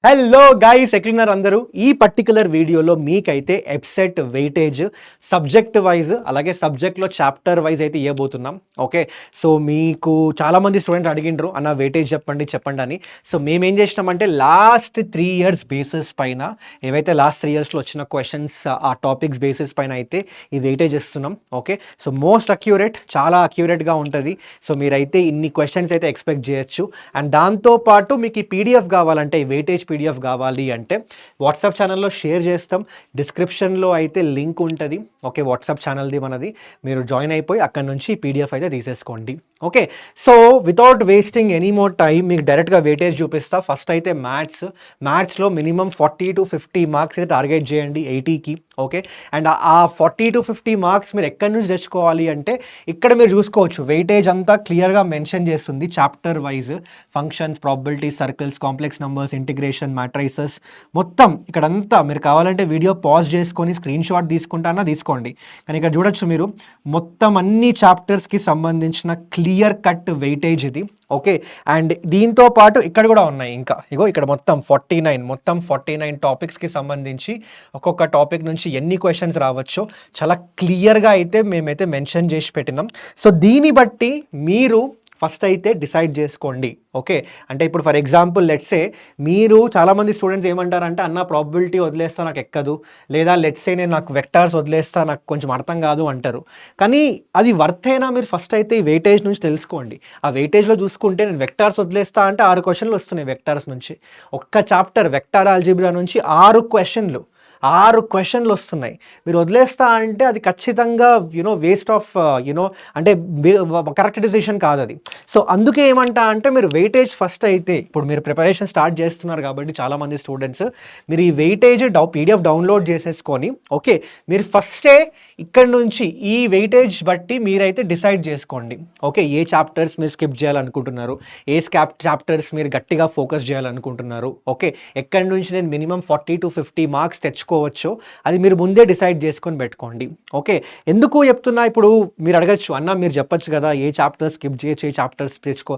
Hello guys, ఎట్లున్నారు అందరూ? ఈ పర్టికులర్ వీడియోలో మీకైతే ఎబ్సెట్ వెయిటేజ్ సబ్జెక్ట్ వైజ్ అలాగే సబ్జెక్ట్లో చాప్టర్ వైజ్ అయితే ఇవ్వబోతున్నాం. ఓకే, సో మీకు చాలామంది స్టూడెంట్స్ అడిగిండ్రు అన్న వెయిటేజ్ చెప్పండి అని. సో మేము ఏం చేసినామంటే లాస్ట్ 3 ఇయర్స్ బేసిస్ పైన ఏవైతే లాస్ట్ 3 ఇయర్స్లో వచ్చిన క్వశ్చన్స్ ఆ టాపిక్స్ బేసిస్ పైన అయితే ఈ వెయిటేజ్ ఇస్తున్నాం. ఓకే, సో మోస్ట్ అక్యూరేట్, చాలా అక్యూరేట్గా ఉంటుంది. సో మీరైతే ఇన్ని క్వశ్చన్స్ అయితే ఎక్స్పెక్ట్ చేయొచ్చు. అండ్ దాంతోపాటు మీకు ఈ పీడిఎఫ్ కావాలంటే ఈ వెయిటేజ్ పీడిఎఫ్ కావాలి అంటే వాట్సాప్ ఛానల్లో షేర్ చేస్తాం. డిస్క్రిప్షన్లో అయితే లింక్ ఉంటుంది. ఓకే, వాట్సాప్ ఛానల్ది మనది. మీరు జాయిన్ అయిపోయి అక్కడ నుంచి పీడిఎఫ్ అయితే తీసేసుకోండి. Okay, so without wasting any more time మీకు డైరెక్ట్గా వెయిటేజ్ చూపిస్తా. ఫస్ట్ అయితే మ్యాథ్స్లో మినిమం 40 to 50 మార్క్స్ అయితే టార్గెట్ చేయండి 80కి. ఓకే, అండ్ ఆ 40 to 50 మార్క్స్ మీరు ఎక్కడి నుంచి తెచ్చుకోవాలి అంటే ఇక్కడ మీరు చూసుకోవచ్చు, వెయిటేజ్ అంతా క్లియర్గా మెన్షన్ చేస్తుంది chapter wise. Functions, probability, circles, complex numbers, integration, matrices మొత్తం ఇక్కడంతా మీరు కావాలంటే వీడియో పాజ్ చేసుకొని స్క్రీన్ షాట్ తీసుకుంటానా తీసుకోండి. కానీ ఇక్కడ చూడొచ్చు మీరు మొత్తం అన్ని చాప్టర్స్కి సంబంధించిన క్లియర్ కట్ వెయిటేజ్ ఇది. ఓకే, అండ్ దీంతో పాటు ఇక్కడ కూడా ఉన్నాయి ఇంకా. ఇక్కడ మొత్తం 49 టాపిక్స్కి సంబంధించి ఒక్కొక్క టాపిక్ నుంచి ఎన్ని క్వశ్చన్స్ రావచ్చో చాలా క్లియర్గా అయితే మేమైతే మెన్షన్ చేసి పెట్టినాం. సో దీన్ని బట్టి మీరు ఫస్ట్ అయితే డిసైడ్ చేసుకోండి. ఓకే, అంటే ఇప్పుడు ఫర్ ఎగ్జాంపుల్ లెట్సే మీరు చాలామంది స్టూడెంట్స్ ఏమంటారంటే అన్న ప్రాబబిలిటీ వదిలేస్తా నాకు ఎక్కదు, లేదా లెట్సే నేను నాకు వెక్టార్స్ వదిలేస్తా నాకు కొంచెం అర్థం కాదు అంటారు. కానీ అది వర్తేనా? మీరు ఫస్ట్ అయితే ఈ వెయిటేజ్ నుంచి తెలుసుకోండి. ఆ వెయిటేజ్లో చూసుకుంటే నేను వెక్టార్స్ వదిలేస్తా అంటే 6 క్వశ్చన్లు వస్తున్నాయి వెక్టార్స్ నుంచి. ఒక్క చాప్టర్ వెక్టార్ ఆల్జీబ్రా నుంచి 6 క్వశ్చన్లు వస్తున్నాయి. మీరు వదిలేస్తా అంటే అది ఖచ్చితంగా వేస్ట్ ఆఫ్ అంటే కరెక్ట్ డిసిషన్ కాదు అది. సో అందుకే ఏమంటా అంటే మీరు వెయిటేజ్ ఫస్ట్ అయితే ఇప్పుడు మీరు ప్రిపరేషన్ స్టార్ట్ చేస్తున్నారు కాబట్టి చాలామంది స్టూడెంట్స్ మీరు ఈ వెయిటేజ్ పీడిఎఫ్ డౌన్లోడ్ చేసేసుకొని ఓకే మీరు ఫస్టే ఇక్కడ నుంచి ఈ వెయిటేజ్ బట్టి మీరైతే డిసైడ్ చేసుకోండి. ఓకే, ఏ చాప్టర్స్ మీరు స్కిప్ చేయాలనుకుంటున్నారు, ఏ చాప్టర్స్ మీరు గట్టిగా ఫోకస్ చేయాలనుకుంటున్నారు. ఓకే, ఎక్కడి నుంచి నేను మినిమం 40 to 50 మార్క్స్ తెచ్చుకోవచ్చు అది మీరు ముందే డిసైడ్ చేసుకొని పెట్టుకోండి. ఓకే, ఎందుకు చెప్తున్నా, ఇప్పుడు మీరు అడగచ్చు అన్న మీరు చెప్పచ్చు కదా ఏ చాప్టర్స్ స్కిప్ చేయొచ్చు, ఏ చాప్టర్స్ తెచ్చుకో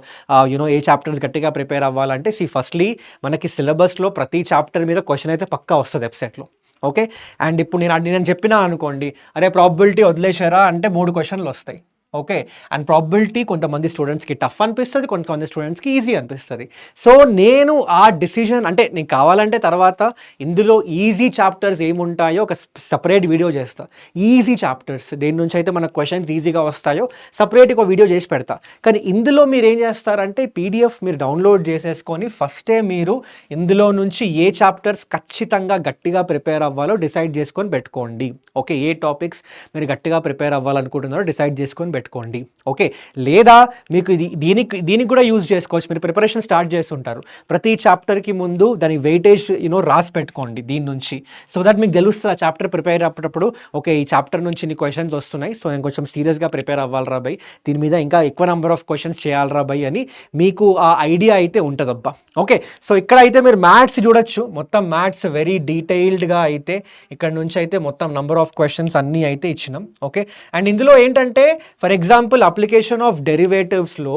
ఏ చాప్టర్స్ గట్టిగా ప్రిపేర్ అవ్వాలంటే ఫస్ట్లీ మనకి సిలబస్లో ప్రతి చాప్టర్ మీద క్వశ్చన్ అయితే పక్కా వస్తుంది వెబ్సైట్లో. ఓకే, అండ్ ఇప్పుడు నేను చెప్పినా అనుకోండి, అరే ప్రాబబిలిటీ వదిలేశారా అంటే 3 క్వశ్చన్లు వస్తాయి. ఓకే, అండ్ ప్రాబబిలిటీ కొంతమంది స్టూడెంట్స్కి టఫ్ అనిపిస్తుంది, కొంతమంది స్టూడెంట్స్కి ఈజీ అనిపిస్తుంది. సో నేను ఆ డిసిజన్ అంటే నీకు కావాలంటే తర్వాత ఇందులో ఈజీ చాప్టర్స్ ఏముంటాయో ఒక సపరేట్ వీడియో చేస్తా. ఈజీ చాప్టర్స్ దేని నుంచి అయితే మనకు క్వశ్చన్స్ ఈజీగా వస్తాయో సపరేట్గా వీడియో చేసి పెడతా. కానీ ఇందులో మీరు ఏం చేస్తారంటే పీడిఎఫ్ మీరు డౌన్లోడ్ చేసేసుకొని ఫస్టే మీరు ఇందులో నుంచి ఏ చాప్టర్స్ ఖచ్చితంగా గట్టిగా ప్రిపేర్ అవ్వాలో డిసైడ్ చేసుకొని పెట్టుకోండి. ఓకే, ఏ టాపిక్స్ మీరు గట్టిగా ప్రిపేర్ అవ్వాలనుకుంటున్నారో డిసైడ్ చేసుకొని పెట్టుకోండి. ఓకే, లేదా మీకు దీనికి కూడా యూజ్ చేసుకోవచ్చు. మీరు ప్రిపరేషన్ స్టార్ట్ చేస్తుంటారు, ప్రతి చాప్టర్కి ముందు దాని వెయిటేజ్ రాసి పెట్టుకోండి దీని నుంచి. సో దట్ మీకు తెలుస్తుంది ఆ చాప్టర్ ప్రిపేర్ అప్పుడు ఓకే ఈ చాప్టర్ నుంచి ఇన్ని క్వశ్చన్స్ వస్తున్నాయి, సో నేను కొంచెం సీరియస్గా ప్రిపేర్ అవ్వాలరా బై, దీని మీద ఇంకా ఎక్కువ నెంబర్ ఆఫ్ క్వశ్చన్స్ చేయాలరా బై అని మీకు ఆ ఐడియా అయితే ఉంటుందబ్బా. ఓకే, సో ఇక్కడ అయితే మీరు మ్యాథ్స్ చూడొచ్చు, మొత్తం మ్యాథ్స్ వెరీ డీటెయిల్డ్గా అయితే ఇక్కడ నుంచి అయితే మొత్తం నెంబర్ ఆఫ్ క్వశ్చన్స్ అన్నీ అయితే ఇచ్చినాం. ఓకే, అండ్ ఇందులో ఏంటంటే ఫర్ ఎగ్జాంపుల్ అప్లికేషన్ ఆఫ్ డెరివేటివ్స్లో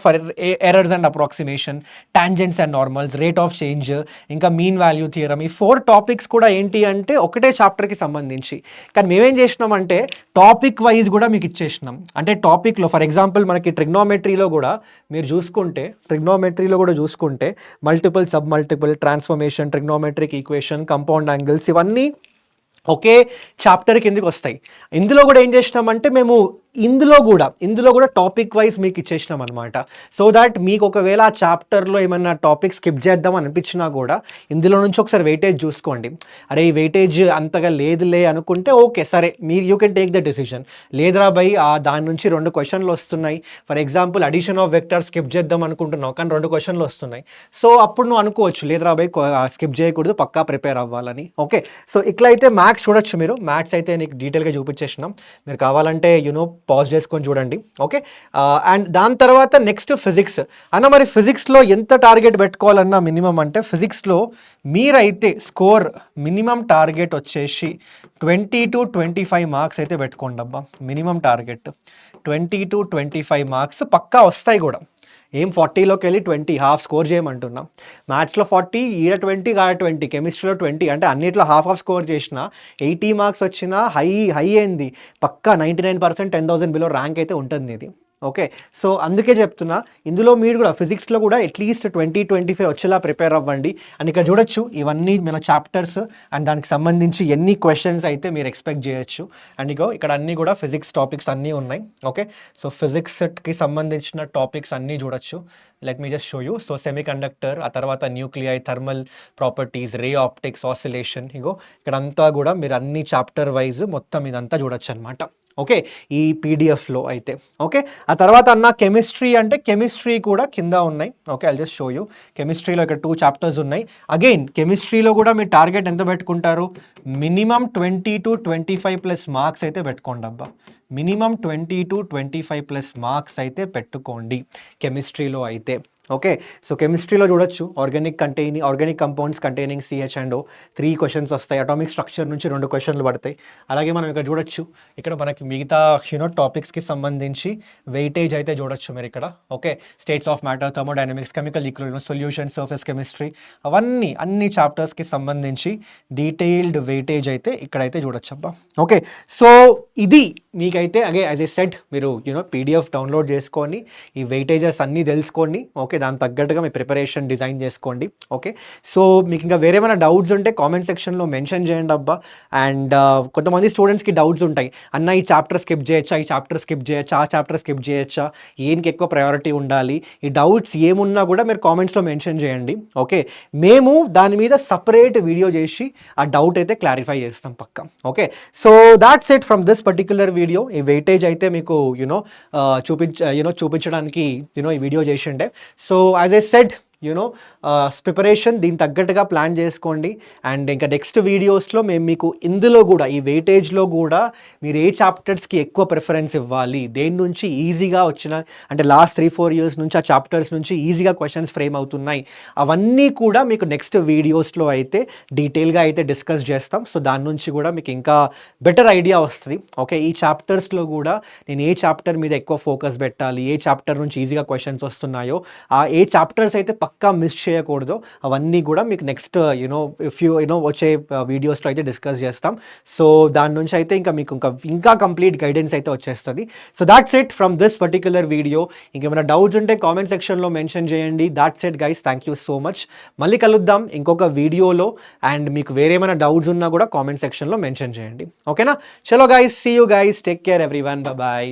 for errors and approximation, tangents and normals, rate of change, ఇంకా మీన్ వాల్యూ థియరమ్, ఈ 4 టాపిక్స్ కూడా ఏంటి అంటే ఒకటే చాప్టర్కి సంబంధించి. కానీ మేమేం చేసినామంటే టాపిక్ వైజ్ కూడా మీకు ఇచ్చేసినాం. అంటే టాపిక్లో ఫర్ ఎగ్జాంపుల్ మనకి ట్రిగ్నోమెట్రీలో కూడా మీరు చూసుకుంటే multiple, sub multiple, transformation, trigonometric equation, compound angles ఇవన్నీ ఒకే చాప్టర్ కిందకి వస్తాయి. ఇందులో కూడా ఏం చేసినామంటే మేము ఇందులో కూడా టాపిక్ వైజ్ మీకు ఇచ్చేసినాం అనమాట. సో దాట్ మీకు ఒకవేళ ఆ చాప్టర్లో ఏమన్నా టాపిక్ స్కిప్ చేద్దాం అనిపించినా కూడా ఇందులో నుంచి ఒకసారి వెయిటేజ్ చూసుకోండి. అరే ఈ వెయిటేజ్ అంతగా లేదులే అనుకుంటే ఓకే సరే మీరు you can take the decision. లేదురా బై దాని నుంచి 2 క్వశ్చన్లు వస్తున్నాయి, for example addition of vector skip చేద్దాం అనుకుంటున్నావు కానీ 2 క్వశ్చన్లు వస్తున్నాయి, సో అప్పుడు నువ్వు అనుకోవచ్చు లేదురా బై స్కిప్ చేయకూడదు, పక్కా ప్రిపేర్ అవ్వాలని. ఓకే, సో ఇట్లా అయితే మ్యాథ్స్ చూడొచ్చు మీరు. మ్యాథ్స్ అయితే నీకు డీటెయిల్గా చూపించేసినాం, మీరు కావాలంటే పాజ్ చేసుకొని చూడండి. ఓకే, అండ్ దాని తర్వాత నెక్స్ట్ ఫిజిక్స్ అన్న. మరి ఫిజిక్స్లో ఎంత టార్గెట్ పెట్టుకోవాలన్నా మినిమం అంటే ఫిజిక్స్లో మీరైతే స్కోర్ మినిమం టార్గెట్ వచ్చేసి 20 to 25 మార్క్స్ అయితే పెట్టుకోండి అబ్బా. మినిమం టార్గెట్ 20 to 25 మార్క్స్ పక్కా వస్తాయి కూడా. ఏం 40లోకి వెళ్ళి 20 హాఫ్ స్కోర్ చేయమంటున్నాం. మ్యాథ్స్లో 40, ఈడ 20, ఆడ 20, కెమిస్ట్రీలో 20, అంటే అన్నిట్లో హాఫ్ స్కోర్ చేసిన 80 మార్క్స్ వచ్చిన హై ఏంది పక్కా 99% 10,000 బిలో ర్యాంక్ అయితే ఉంటుంది ఇది. ఓకే, సో అందుకే చెప్తున్నా, ఇందులో మీరు కూడా ఫిజిక్స్లో కూడా అట్లీస్ట్ 20-25 వచ్చేలా ప్రిపేర్ అవ్వండి. అండ్ ఇక్కడ చూడొచ్చు ఇవన్నీ మన చాప్టర్స్ అండ్ దానికి సంబంధించి ఎన్ని క్వశ్చన్స్ అయితే మీరు ఎక్స్పెక్ట్ చేయొచ్చు. అండ్ ఇగో ఇక్కడ అన్నీ కూడా ఫిజిక్స్ టాపిక్స్ అన్నీ ఉన్నాయి. ఓకే, సో ఫిజిక్స్కి సంబంధించిన టాపిక్స్ అన్నీ చూడొచ్చు. Let me just show you. So semiconductor, ఆ తర్వాత nuclei, thermal properties, ray optics, oscillation, ఇగో ఇక్కడంతా కూడా మీరు అన్ని చాప్టర్ వైజ్ మొత్తం ఇదంతా చూడొచ్చు అనమాట. ఓకే, ఈ పీడిఎఫ్లో అయితే. ఓకే, ఆ తర్వాత అన్న కెమిస్ట్రీ అంటే కెమిస్ట్రీ కూడా కింద ఉన్నాయి. Okay, I'll just show you. కెమిస్ట్రీలో ఇక్కడ 2 చాప్టర్స్ ఉన్నాయి. అగైన్ కెమిస్ట్రీలో కూడా మీరు టార్గెట్ ఎంత పెట్టుకుంటారు? మినిమం 20-25+ మార్క్స్ అయితే పెట్టుకోండి అబ్బా. మినిమం 20-25+ మార్క్స్ అయితే పెట్టుకోండి కెమిస్ట్రీలో అయితే. ఓకే, సో కెమిస్ట్రీలో చూడొచ్చు organic compounds containing CH&O 3 questions వస్తాయి. అటామిక్ స్ట్రక్చర్ నుంచి 2 క్వశ్చన్లు పడతాయి. అలాగే మనం ఇక్కడ చూడొచ్చు, ఇక్కడ మనకి మిగతా టాపిక్స్కి సంబంధించి వెయిటేజ్ అయితే చూడొచ్చు మీరు ఇక్కడ. Okay, states of matter, thermodynamics, chemical equilibrium, solution, surface chemistry, అన్ని చాప్టర్స్కి సంబంధించి డీటెయిల్డ్ వెయిటేజ్ అయితే ఇక్కడైతే చూడొచ్చు అబ్బా. ఓకే, సో ఇది మీకైతే యాజ్ ఏ సెట్ మీరు PDF డౌన్లోడ్ చేసుకొని ఈ వెయిటేజెస్ అన్నీ తెలుసుకోండి. ఓకే, దానికి తగ్గట్టుగా మీ ప్రిపరేషన్ డిజైన్ చేసుకోండి. ఓకే, సో మీకు ఇంకా వేరేమైనా డౌట్స్ ఉంటే కామెంట్ సెక్షన్లో మెన్షన్ చేయండి అబ్బా. అండ్ కొంతమంది స్టూడెంట్స్కి డౌట్స్ ఉంటాయి, అన్న ఈ చాప్టర్ స్కిప్ చేయొచ్చా, ఈ చాప్టర్ స్కిప్ చేయొచ్చా, ఆ చాప్టర్ స్కిప్ చేయొచ్చా, ఏనికి ఎక్కువ ప్రయారిటీ ఉండాలి, ఈ డౌట్స్ ఏమున్నా కూడా మీరు కామెంట్స్లో మెన్షన్ చేయండి. ఓకే, మేము దాని మీద సపరేట్ వీడియో చేసి ఆ డౌట్ అయితే క్లారిఫై చేస్తాం పక్కా. Okay, so that's it from this particular video. ఈ వెయిటేజ్ అయితే మీకు చూపించడానికి ఈ వీడియో చేసిండే. So as I said preparation దీనికి తగ్గట్టుగా ప్లాన్ చేసుకోండి. అండ్ ఇంకా నెక్స్ట్ వీడియోస్లో మేము మీకు ఇందులో కూడా ఈ వెయిటేజ్లో కూడా మీరు ఏ చాప్టర్స్కి ఎక్కువ ప్రిఫరెన్స్ ఇవ్వాలి, దేని నుంచి ఈజీగా వచ్చిన అంటే లాస్ట్ 3-4 ఇయర్స్ నుంచి ఆ చాప్టర్స్ నుంచి ఈజీగా క్వశ్చన్స్ ఫ్రేమ్ అవుతున్నాయి, అవన్నీ కూడా మీకు నెక్స్ట్ వీడియోస్లో అయితే డీటెయిల్గా అయితే డిస్కస్ చేస్తాం. సో దాని నుంచి కూడా మీకు ఇంకా బెటర్ ఐడియా వస్తుంది. ఓకే, ఈ చాప్టర్స్లో కూడా నేను ఏ చాప్టర్ మీద ఎక్కువ ఫోకస్ పెట్టాలి, ఏ చాప్టర్ నుంచి ఈజీగా క్వశ్చన్స్ వస్తున్నాయో, ఆ ఏ చాప్టర్స్ అయితే పక్కా మిస్ చేయకూడదు, అవన్నీ కూడా మీకు నెక్స్ట్ వచ్చే వీడియోస్లో అయితే డిస్కస్ చేస్తాం. సో దాని నుంచి అయితే మీకు ఇంకా కంప్లీట్ గైడెన్స్ అయితే వచ్చేస్తుంది. So that's it from this particular video. ఇంకేమైనా డౌట్స్ ఉంటే కామెంట్ సెక్షన్లో మెన్షన్ చేయండి. That's it guys, thank you so much. మళ్ళీ కలుద్దాం ఇంకొక వీడియోలో. అండ్ మీకు వేరేమైనా డౌట్స్ ఉన్నా కూడా కామెంట్ సెక్షన్లో మెన్షన్ చేయండి. ఓకేనా, చలో guys, see you guys, take care everyone, bye.